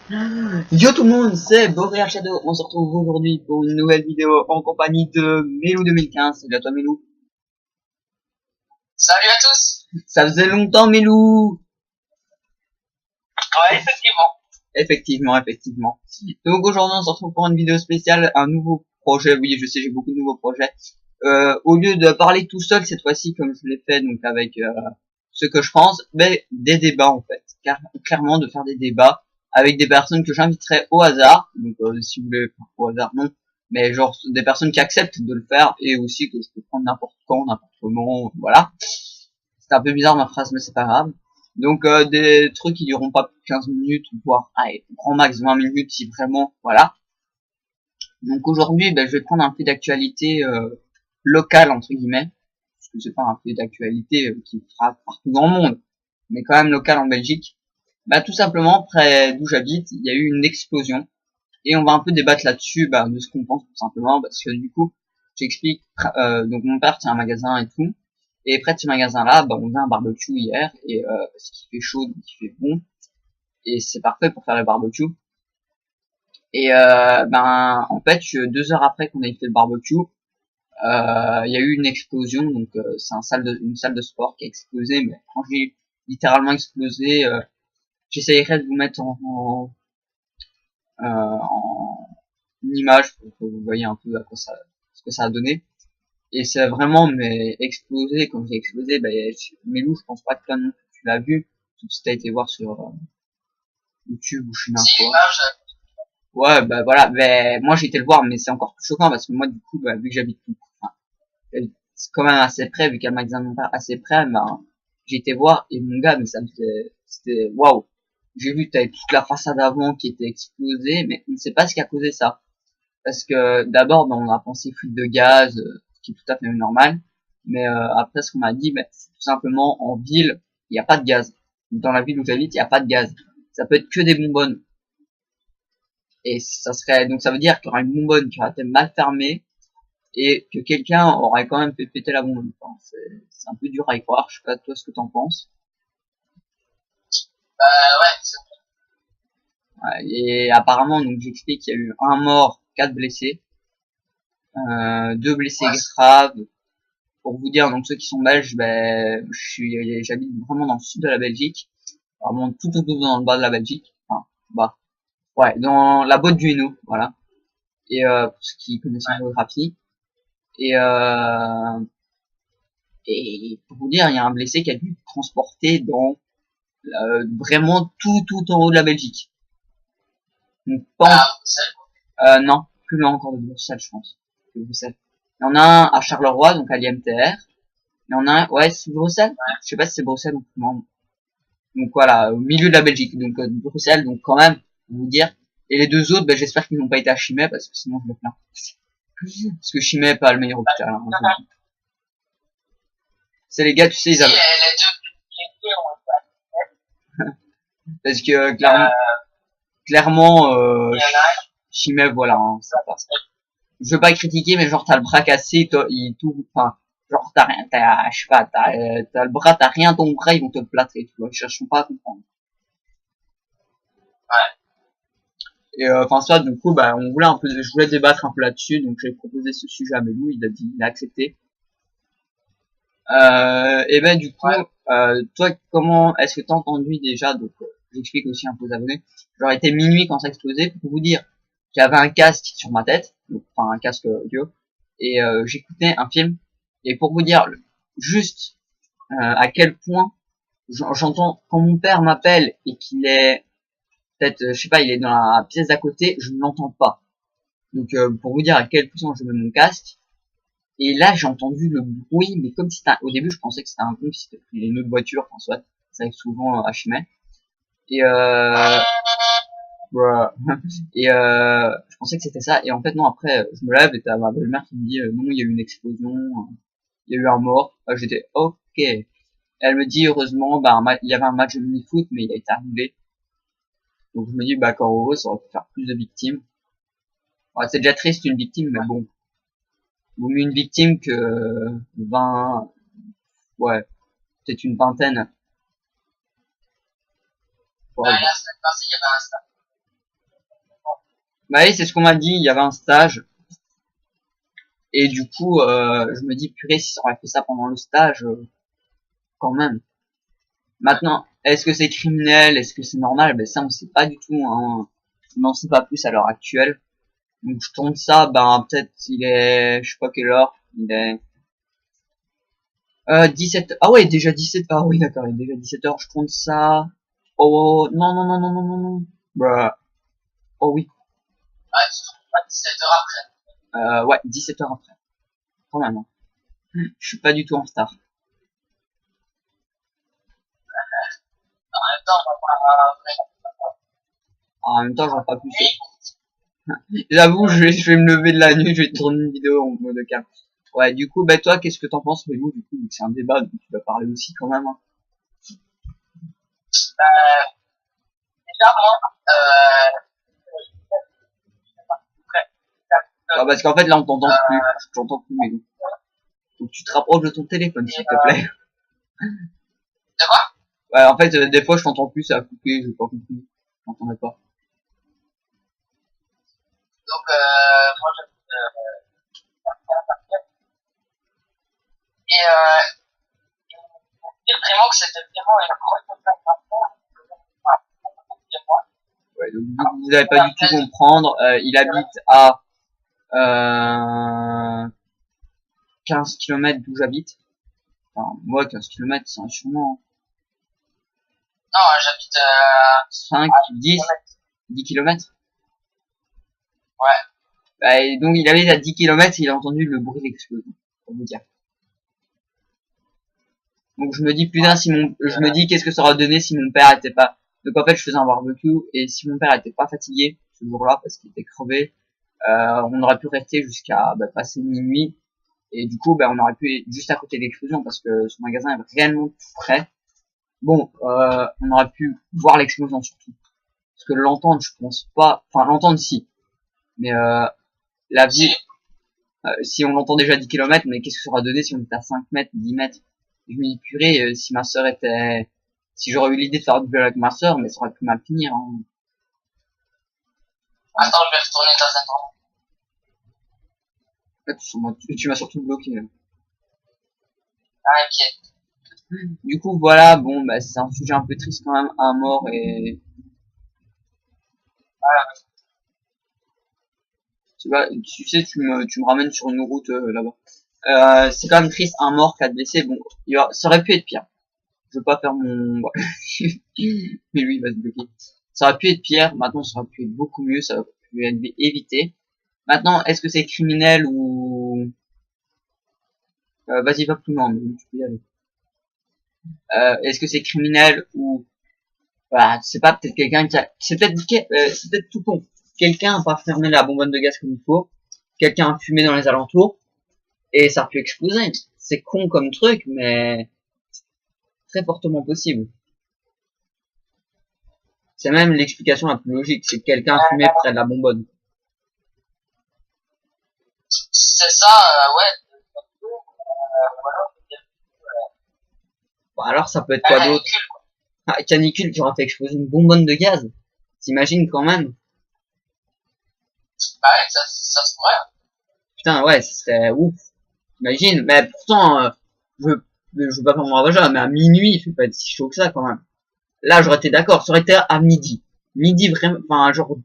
Yo tout le monde, c'est Boreal Shadow. On se retrouve aujourd'hui pour une nouvelle vidéo en compagnie de Melou 2015. Salut à toi Melou. Salut à tous. Ça faisait longtemps Melou. Ouais, effectivement. Effectivement. Donc aujourd'hui on se retrouve pour une vidéo spéciale, un nouveau projet. Oui, je sais, j'ai beaucoup de nouveaux projets. Au lieu de parler tout seul cette fois-ci, comme je l'ai fait donc avec ce que je pense, mais des débats en fait. Clairement de faire des débats avec des personnes que j'inviterai au hasard. Donc si vous voulez, au hasard non, mais genre des personnes qui acceptent de le faire et aussi que je peux prendre n'importe quand, n'importe comment, voilà. C'est un peu bizarre ma phrase, mais c'est pas grave. Donc des trucs qui dureront pas plus de 15 minutes, voire allez, grand max 20 minutes si vraiment, voilà. Donc aujourd'hui, ben, je vais prendre un peu d'actualité locale entre guillemets, parce que c'est pas un peu d'actualité qui frappe partout dans le monde, mais quand même local en Belgique. Bah tout simplement près d'où j'habite, il y a eu une explosion et on va un peu débattre là-dessus, bah, de ce qu'on pense tout simplement, parce que du coup, j'explique. Donc mon père tient un magasin et tout, et près de ce magasin-là, bah, on faisait un barbecue hier et parce qu'il fait chaud, donc il fait bon, et c'est parfait pour faire le barbecue. Et ben en fait, 2 heures après qu'on ait fait le barbecue, il y a eu une explosion. Donc c'est une salle de sport qui a explosé, mais quand j'ai littéralement explosé, j'essayerai de vous mettre en une image pour que vous voyez un peu à quoi ça, ce que ça a donné. Et c'est vraiment mais explosé. Quand j'ai explosé, bah, Melou, je pense pas que toi non plus tu l'as vu, sauf si t'as été voir sur YouTube ou je sais pas Si quoi. l'image, Ouais, bah voilà, mais moi j'ai été le voir, mais c'est encore plus choquant parce que moi du coup, bah, vu que j'habite enfin, c'est quand même assez près, vu qu'à le magasin de mon père assez près, bah, j'ai été voir et mon gars, mais ça me faisait, c'était waouh. J'ai vu que t'avais toute la façade avant qui était explosée, mais on ne sait pas ce qui a causé ça. Parce que d'abord, ben, on a pensé fuite de gaz, ce qui est tout à fait normal. Mais après, ce qu'on m'a dit, ben, c'est tout simplement en ville, il n'y a pas de gaz. Dans la ville où j'habite, il n'y a pas de gaz. Ça peut être que des bonbonnes. Et ça serait donc ça veut dire qu'il y aura une bonbonne qui aurait été mal fermée et que quelqu'un aurait quand même fait péter la bonbonne. Enfin, c'est un peu dur à y croire. Je sais pas toi ce que t'en penses. ouais, Ouais, et apparemment, donc j'explique qu'il y a eu un mort, 4 blessés, 2 blessés ouais, graves. Pour vous dire, donc ceux qui sont belges, ben, j'habite vraiment dans le sud de la Belgique, vraiment tout dans le bas de la Belgique, enfin, bas, ouais, dans la botte du Hainaut, voilà. Et pour ceux qui connaissent la ouais. géographie. Et et pour vous dire, il y a un blessé qui a dû être transporté dans vraiment tout en haut de la Belgique. Donc pas Ah, c'est non, plus loin encore de Bruxelles, je pense. De Bruxelles. Il y en a un à Charleroi, donc à l'IMTR. Il y en a un, ouais, c'est Bruxelles. Je sais pas si c'est Bruxelles ou non. Donc voilà, au milieu de la Belgique, donc Bruxelles, donc quand même, pour vous dire. Et les deux autres, ben, j'espère qu'ils n'ont pas été à Chimay, parce que sinon je me plains. Parce que Chimay est pas le meilleur hôpital. Hein, c'est les gars, tu sais, ils si avaient... les deux ont Parce que euh, clairement, il y en a un Chimay, voilà, hein, ça passe. Je veux pas critiquer, mais genre t'as le bras cassé, toi, il tout, enfin, genre t'as rien, je sais pas, t'as le bras, t'as rien à ton bras, ils vont te le plâtrer, tu vois, ils cherchent pas à comprendre. ouais. Et enfin ça, du coup, bah, on voulait un peu, je voulais débattre un peu là-dessus, donc j'ai proposé ce sujet à Melou, il a dit, il a accepté. Et ben du coup, Ouais. toi, comment est-ce que t'as entendu déjà, donc j'explique aussi un peu aux abonnés, genre était minuit quand ça explosait, pour vous dire, j'avais un casque sur ma tête, donc, enfin un casque audio, et j'écoutais un film, et pour vous dire juste à quel point j'entends quand mon père m'appelle et qu'il est peut-être, je sais pas, il est dans la pièce d'à côté, je ne l'entends pas. Donc pour vous dire à quel point je mets mon casque. Et là j'ai entendu le bruit, mais comme si c'était au début je pensais que c'était un groupe, si c'était pris une autre voiture, enfin soit, ça arrive souvent à Chimay. Et bruh. Et je pensais que c'était ça. Et en fait non, après je me lève et t'as ma belle-mère qui me dit non, il y a eu une explosion, il y a eu un mort. J'étais ok. Elle me dit heureusement, bah, il y avait un match de mini-foot, mais il a été annulé. Donc je me dis, bah, quand ça aurait pu faire plus de victimes. Ouais, c'est déjà triste une victime, mais bon, vaut mieux une victime que 20, ouais, peut-être une vingtaine. Bah, Ouais, la semaine passée, il y avait un stade. Bah oui, c'est ce qu'on m'a dit, il y avait un stage. Et du coup, je me dis, purée, si ça aurait fait ça pendant le stage, quand même. Maintenant, est-ce que c'est criminel, est-ce que c'est normal? Ben ça, on sait pas du tout, hein. On n'en sait pas plus à l'heure actuelle. Donc je tourne ça, ben peut-être il est, je sais pas quelle heure, il est 17. Ah ouais, déjà 17. Ah oui, d'accord, il est déjà 17 h. Je tourne ça. Oh non non non non non non non. Bruh. Oh oui. Ouais, tu trouves pas 17 h après. Ouais, 17 h après. Quand même, hein. Je suis pas du tout en retard. En même temps, on va pas vraiment. En même temps, j'aurais pas pu. Oui, J'avoue, je vais me lever de la nuit, je vais tourner une vidéo en mode calme. Ouais, du coup, bah toi, qu'est-ce que t'en penses? Mais vous, du coup, c'est un débat, donc tu vas parler aussi quand même, hein. déjà, moi, Ah, parce qu'en fait, là, on t'entend plus. Je t'entends plus, mais bon. Donc tu te rapproches de ton téléphone, s'il te plaît. de quoi? Ouais, en fait, des fois, je t'entends plus, ça a coupé, j'ai pas compris. Je t'entendais pas. Donc, moi, et, et vraiment que c'était vraiment une grosse Ouais, donc vous n'allez pas du tout comprendre. Il habite à 15 km d'où j'habite. Enfin, moi, 15 km, c'est sûrement Non, j'habite 5, 10, 10 km. Ouais. Bah, et donc, il habite à 10 km et il a entendu le bruit de l'explosion, pour vous dire. Donc, je me dis, putain, je me dis, qu'est-ce que ça aurait donné si mon père était pas, donc en fait, je faisais un barbecue, et si mon père était pas fatigué, ce jour-là, parce qu'il était crevé, on aurait pu rester jusqu'à, bah, passer minuit. Et du coup, ben, on aurait pu être juste à côté de l'explosion parce que son magasin est réellement tout près. Bon, on aurait pu voir l'explosion surtout. Parce que l'entendre, je pense pas. Enfin, l'entendre, si. Mais la vie, si on l'entend déjà à 10 km, mais qu'est-ce que ça aurait donné si on était à 5 mètres, 10 mètres? Je me dis, purée, si ma sœur était... Si j'aurais eu l'idée de faire du vélo avec ma sœur, mais ça aurait pu mal finir. Hein. Attends, je vais retourner dans un temps. Là, tu m'as surtout bloqué. Là. Ah, ok. Du coup, voilà, bon, bah, c'est un sujet un peu triste quand même, un mort et... Tu vois, tu sais, tu me ramènes sur une route là-bas. C'est quand même triste, un mort, 4 blessés. Bon, ça aurait pu être pire. Je veux pas faire mon... Ouais. Mais lui, il va se bloquer. Ça aurait pu être pire, maintenant ça aurait pu être beaucoup mieux, ça aurait pu être évité. Maintenant, est-ce que c'est criminel ou... vas-y, pas plus loin, mais tu peux y aller. Est-ce que c'est criminel ou... Bah, c'est pas peut-être quelqu'un qui a... c'est peut-être tout con. Quelqu'un a pas fermé la bonbonne de gaz comme il faut. Quelqu'un a fumé dans les alentours. Et ça a pu exploser. C'est con comme truc, mais très fortement possible. C'est même l'explication la plus logique, c'est que quelqu'un a fumé près de la bonbonne. C'est ça, ouais. Bon, alors ça peut être quoi d'autre? Ah, canicule qui aura fait exploser une bonbonne de gaz. T'imagines quand même? Bah ouais, ça se pourrait. Putain, ouais, c'était ouf. T'imagines? Mais pourtant, je veux pas faire mon ravageur, mais à minuit, il fait pas être si chaud que ça quand même. Là, j'aurais été d'accord, ça aurait été à midi. Midi vraiment, enfin, genre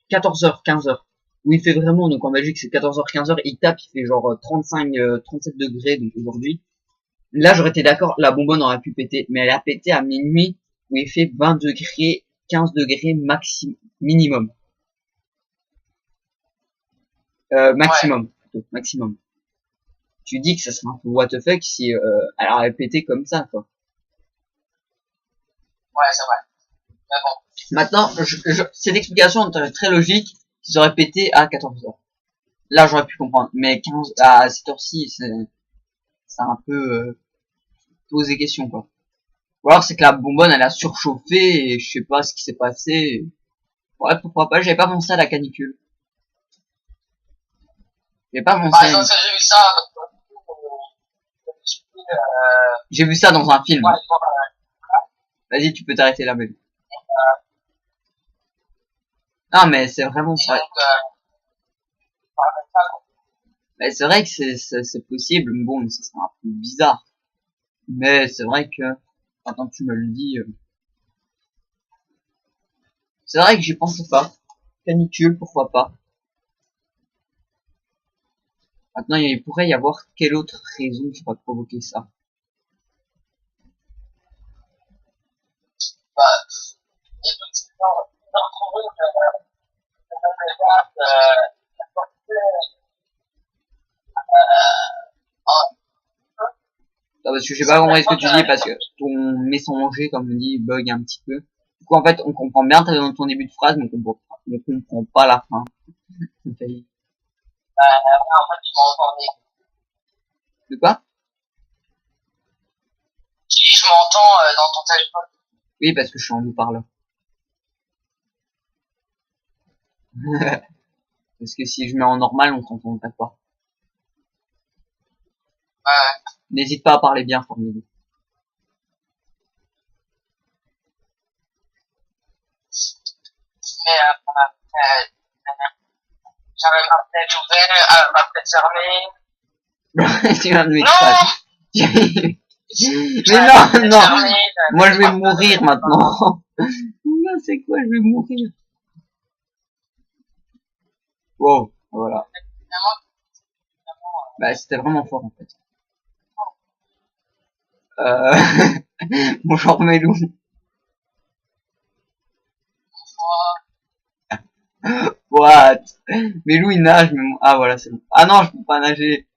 14 h, 15 h. Où il fait vraiment, donc en Belgique c'est 14 h, 15 h, il tape, il fait genre 35, 37 degrés, donc aujourd'hui. Là, j'aurais été d'accord, la bonbonne aurait pu péter, mais elle a pété à minuit, où il fait 20 degrés, 15 degrés minimum. Maximum, plutôt, maximum. Tu dis que ça serait un peu what the fuck si elle aurait pété comme ça, quoi. Ouais, c'est vrai. Mais bon. Maintenant, cette explication est très logique, qu'ils auraient pété à 14 h. Là, j'aurais pu comprendre, mais 15 à cette heure-ci, c'est un peu poser question, quoi. Ou alors c'est que la bonbonne elle a surchauffé et je sais pas ce qui s'est passé. Ouais, pourquoi pas, j'avais pas pensé à la canicule. J'avais pas pensé Par à exemple, j'ai vu ça, j'ai vu ça dans un film. ouais, Vas-y, tu peux t'arrêter là, belle. Non, mais c'est vraiment Et vrai. donc, on parle de ça, quoi. Mais c'est vrai que c'est possible. Bon, ça serait un peu bizarre. Mais c'est vrai que, attends, tu me le dis, c'est vrai que j'y pense pas. Canicule, pourquoi pas. Maintenant, il pourrait y avoir quelle autre raison qui va provoquer ça. Bah, effectivement, on a retrouvé le gars en Ah, parce que j'ai pas compris ce que tu dis parce que ton messager, comme on dit, bug un petit peu. Du coup, en fait, on comprend bien ton début de phrase, mais on comprend pas la fin. en fait, ils m'ont entendu. De quoi? Je m'entends dans ton téléphone. Oui, parce que je suis en haut-parleur. Parce que si je mets en normal, on t'entendrait pas. N'hésite pas à parler bien, Formule. Mais j'avais ma fenêtre ouverte, ma fenêtre fermée. Tu viens de Non! m'écraser. Mais J'avais ma non, fenêtre non! fermée, Moi, je vais mourir maintenant. Non, c'est quoi? Je vais mourir. Wow, voilà. Bah, c'était vraiment fort, en fait. Bonjour, Melou. What? Melou, il nage, mais ah, voilà, c'est bon. Ah non, je peux pas nager.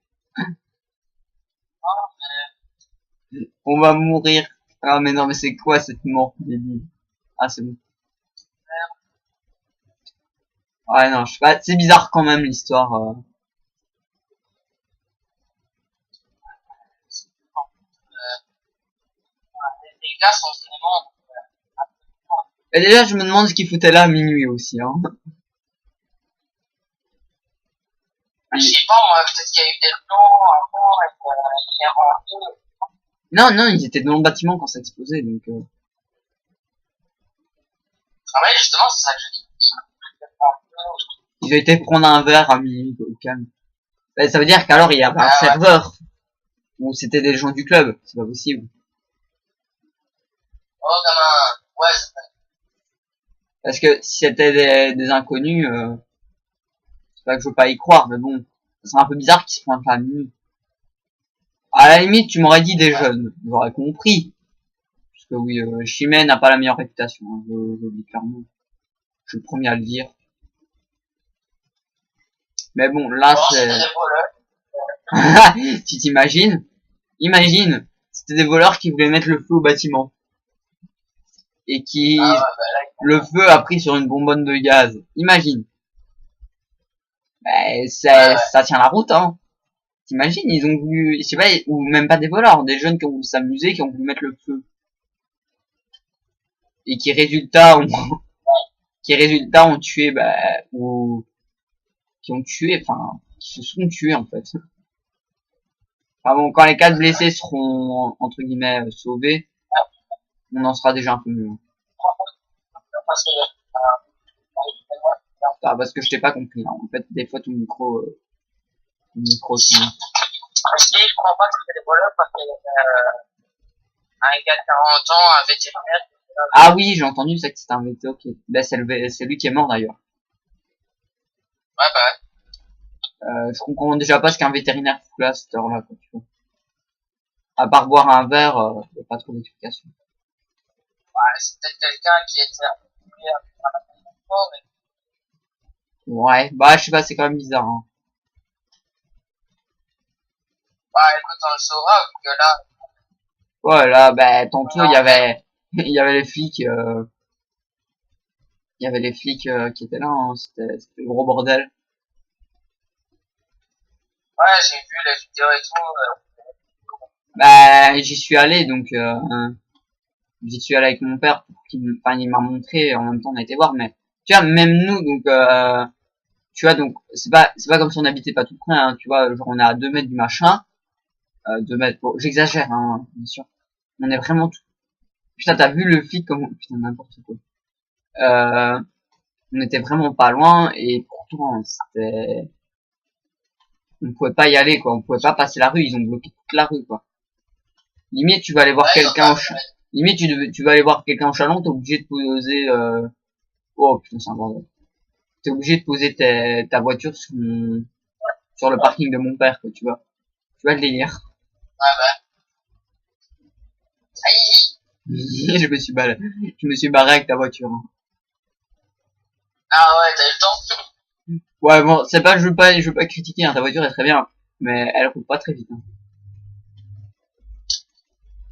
On va mourir. Ah, mais non, mais c'est quoi cette mort débile? Ah, c'est bon. Ouais, non, je sais pas. C'est bizarre quand même, l'histoire. Les gars sont vraiment, Et déjà, je me demande ce qu'il foutait là à minuit aussi, hein. je sais pas, moi, peut-être qu'il y a eu des plans avant, et qu'il est rendu. Non, non, ils étaient dans le bâtiment quand ça explosait, donc... Ah ouais, justement, c'est ça que je dis. Ils ont été prendre un verre à minuit, au calme. Bah, ça veut dire qu'alors, il y avait un Ah ouais. serveur. Ou c'était des gens du club. C'est pas possible. Oh, gamin. Ouais, c'est ça. Parce que si c'était des inconnus, c'est pas que je veux pas y croire, mais bon, c'est un peu bizarre qu'ils se pointent à minuit. À la limite, tu m'aurais dit des jeunes, j'aurais compris. Parce que oui, Chimay n'a pas la meilleure réputation, hein, je le dis clairement. Je suis le premier à le dire. Mais bon, là, Bon, c'est... c'était des voleurs. Tu t'imagines? Imagine, c'était des voleurs qui voulaient mettre le feu au bâtiment. Et qui... Ah ouais, bah là, Le feu a pris sur une bonbonne de gaz. Imagine. Ben, ouais, ouais. ça tient la route, hein. T'imagines, ils ont voulu, je sais pas, ou même pas des voleurs, des jeunes qui ont voulu s'amuser, qui ont voulu mettre le feu. Et qui résultat ont tué, bah, ou, qui ont tué, enfin, qui se sont tués, en fait. Enfin bon, quand les 4 blessés seront, entre guillemets, sauvés, on en sera déjà un peu mieux. Parce que, Ah, parce que je t'ai pas compris, hein. En fait, des fois, ton micro, je dis, je crois pas que c'était des voleurs parce que, un gars de 40 ans, un vétérinaire, Ah oui, j'ai entendu ça que c'était un veto, ok. Ben, c'est lui qui est mort, d'ailleurs. ouais, bah, Je comprends déjà pas ce qu'un vétérinaire fout là, à cette heure-là, quoi, tu vois. À part boire un verre, y a pas trop d'explication. ouais, c'est peut-être quelqu'un qui était un peu plus fort, mais, Ouais, bah, je sais pas, c'est quand même bizarre, hein. bah, écoute, on le saura, vu que là, Ouais, là, bah, tantôt, non, il y avait les flics, il y avait les flics, qui étaient là, hein. C'était le gros bordel. ouais, j'ai vu les vidéos et tout, Bah, j'y suis allé, donc, j'y suis allé avec mon père pour enfin, il m'a montré, en même temps, on a été voir, mais, tu vois, même nous, donc, tu vois, donc, c'est pas comme si on habitait pas tout près, hein, tu vois, genre, on est à 2 mètres du machin, 2 mètres, bon, j'exagère, hein, bien sûr. On est vraiment tout. Putain, t'as vu le flic comme, putain, n'importe quoi. On était vraiment pas loin et pourtant c'était, on pouvait pas y aller quoi, on pouvait pas passer la rue, ils ont bloqué toute la rue quoi. Limite tu vas aller voir Ouais, quelqu'un limite tu vas aller voir quelqu'un au Chalon, t'es obligé de poser oh putain c'est un bordel. T'es obligé de poser ta voiture sur le parking de mon père quoi, tu vois. Tu vois le délire. ouais, aïe. Je me suis barré avec ta voiture. Hein. Ah ouais, t'as eu le temps. Ouais bon, c'est pas, je veux pas critiquer, hein, ta voiture est très bien, mais elle roule pas très vite. Hein.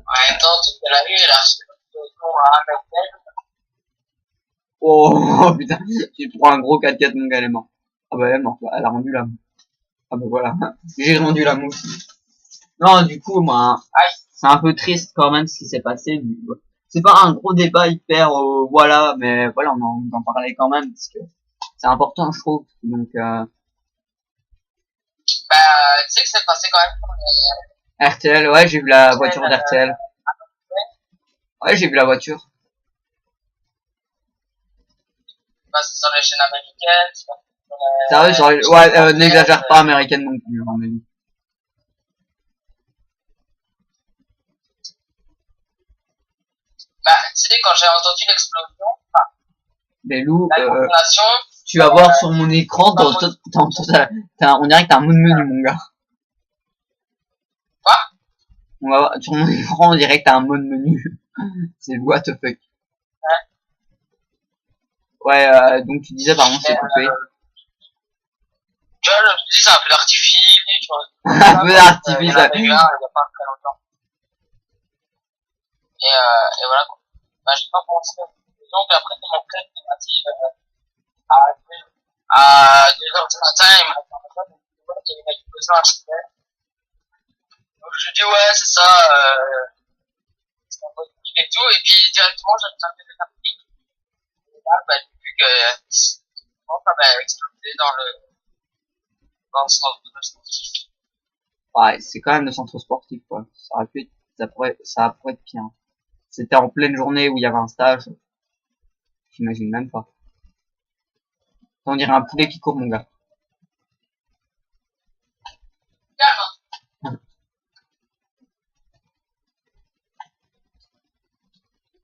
En même temps, tu fais la rue, là, je à 1 mètre. Oh putain, tu prends un gros 4x4 mon gars, elle est morte. Ah bah elle est morte, elle a rendu l'âme. Ah bah voilà, j'ai rendu l'âme aussi. Non, du coup, moi, c'est un peu triste quand même ce qui s'est passé. C'est pas un gros débat hyper, voilà, mais voilà, on en parlait quand même parce que c'est important, je trouve. Donc, Bah, tu sais que c'est passé quand même pour RTL, ouais, j'ai vu la voiture d'RTL. Ouais, j'ai vu la voiture. passer sur les chaînes américaines. Sérieux, ouais, n'exagère pas américaine non plus. Hein, mais... Bah, tu sais, quand j'ai entendu l'explosion, enfin, Mais Lou, la détonation, tu vas voir sur mon écran, on dirait que t'as un mode menu, mon gars. quoi? On va voir, sur mon écran, on dirait que t'as un mode menu. C'est what the fuck. Ouais, donc tu disais, pardon, c'est coupé. Tu vois, je me dis, c'est un peu d'artifice, tu vois. Un peu d'artifice, il y a pas très longtemps. Et voilà, quoi. Bah, j'ai pas pensé à cette question, puis après, c'est mon frère qui m'a dit, à 2 heures du matin, il m'a dit, qu'il y avait une explosion à Chipelle. Donc, je lui dis, ouais, c'est ça, c'est un positif et tout, et puis, directement, j'ai regardé les articles. Et là, bah, j'ai vu que, bon, ça avait explosé dans le centre de sportif. ouais, c'est quand même le centre sportif, quoi. Ça pourrait être pire. C'était en pleine journée où il y avait un stage. J'imagine même pas. On dirait un poulet qui court, mon gars.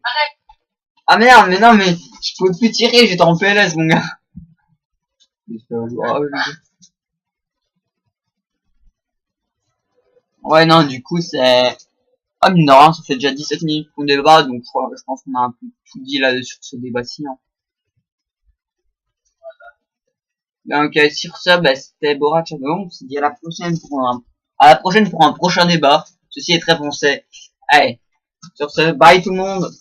Arrête! Ah merde, mais non, mais je pouvais plus tirer, j'étais en PLS, mon gars. Ouais, non, du coup, c'est... Ah, mine de rien, ça fait déjà 17 minutes qu'on débat, donc je pense qu'on a un peu tout dit là-dessus sur ce débat-ci. Hein. Donc, sur ça, bah, c'était Borat Chabon. On se dit à la prochaine pour un prochain débat. Ceci est très foncé. Allez, sur ce, bye tout le monde.